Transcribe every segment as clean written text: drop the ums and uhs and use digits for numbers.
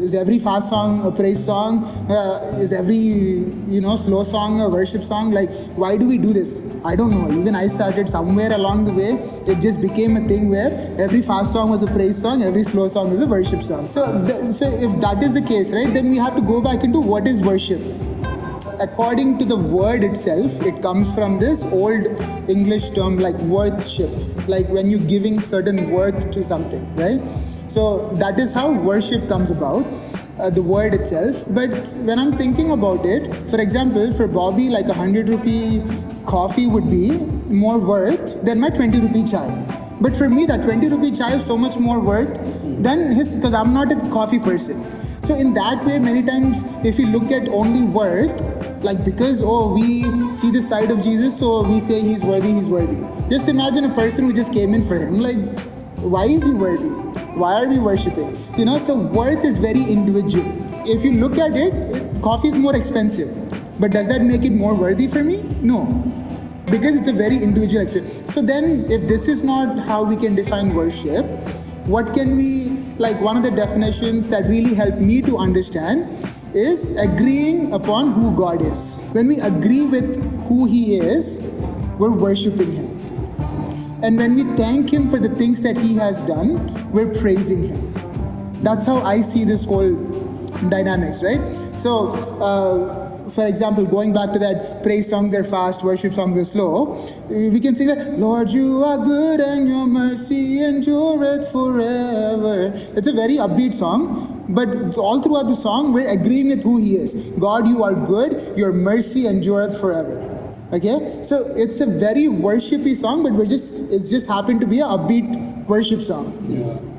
Is every fast song a praise song? Is every slow song a worship song? Like, why do we do this? I don't know. Even I started somewhere along the way. It just became a thing where every fast song was a praise song, every slow song was a worship song. So if that is the case, right, then we have to go back into what is worship. According to the word itself, it comes from this old English term like worthship, like when you're giving certain worth to something, right? So that is how worship comes about, the word itself. But when I'm thinking about it, for example, for Bobby, like 100 rupee coffee would be more worth than my 20 rupee chai. But for me, that 20 rupee chai is so much more worth than his, because I'm not a coffee person. So in that way, many times, if you look at only worth, like because, we see the side of Jesus, so we say he's worthy, he's worthy. Just imagine a person who just came in for him, like, why is he worthy? Why are we worshipping? So worth is very individual. If you look at it, coffee is more expensive. But does that make it more worthy for me? No. Because it's a very individual experience. So then, if this is not how we can define worship, what can we, like one of the definitions that really helped me to understand is agreeing upon who God is. When we agree with who He is, we're worshipping Him. And when we thank Him for the things that He has done, we're praising Him. That's how I see this whole dynamics, right? So, for example, going back to that, praise songs are fast, worship songs are slow. We can sing that, Lord, you are good and your mercy endureth forever. It's a very upbeat song, but all throughout the song, we're agreeing with who He is. God, you are good, your mercy endureth forever. Okay, so it's a very worshipy song, but it's just happened to be a upbeat worship song,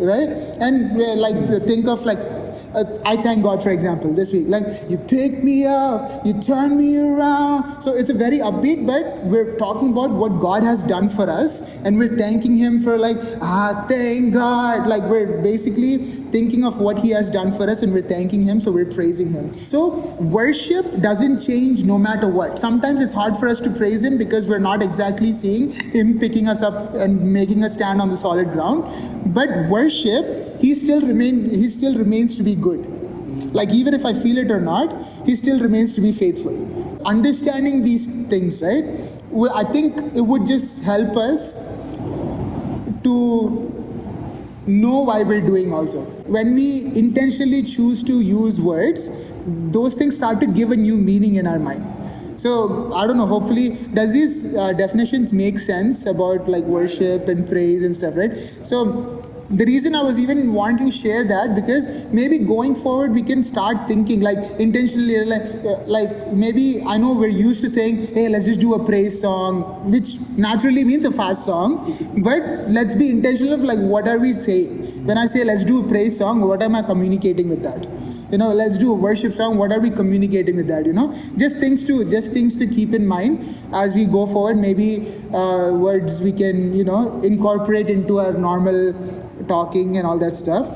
right? And think of I thank God, for example, this week, like you picked me up, you turned me around. So it's a very upbeat, but we're talking about what God has done for us, and we're thanking Him for thank God. Like we're basically thinking of what He has done for us, and we're thanking Him, so we're praising Him. So worship doesn't change no matter what. Sometimes it's hard for us to praise Him because we're not exactly seeing Him picking us up and making us stand on the solid ground. But worship, He still remains to be good. Like even if I feel it or not, He still remains to be faithful. Understanding these things, right? I think it would just help us to know why we're doing also. When we intentionally choose to use words, those things start to give a new meaning in our mind. So I don't know, hopefully, does these definitions make sense about like worship and praise and stuff, right? So the reason I was even wanting to share that, because maybe going forward we can start thinking like intentionally, like maybe I know we're used to saying, hey, let's just do a praise song, which naturally means a fast song, but let's be intentional of like what are we saying? When I say let's do a praise song, what am I communicating with that? Let's do a worship song, what are we communicating with that? Just things to keep in mind as we go forward. Maybe words we can incorporate into our normal talking and all that stuff.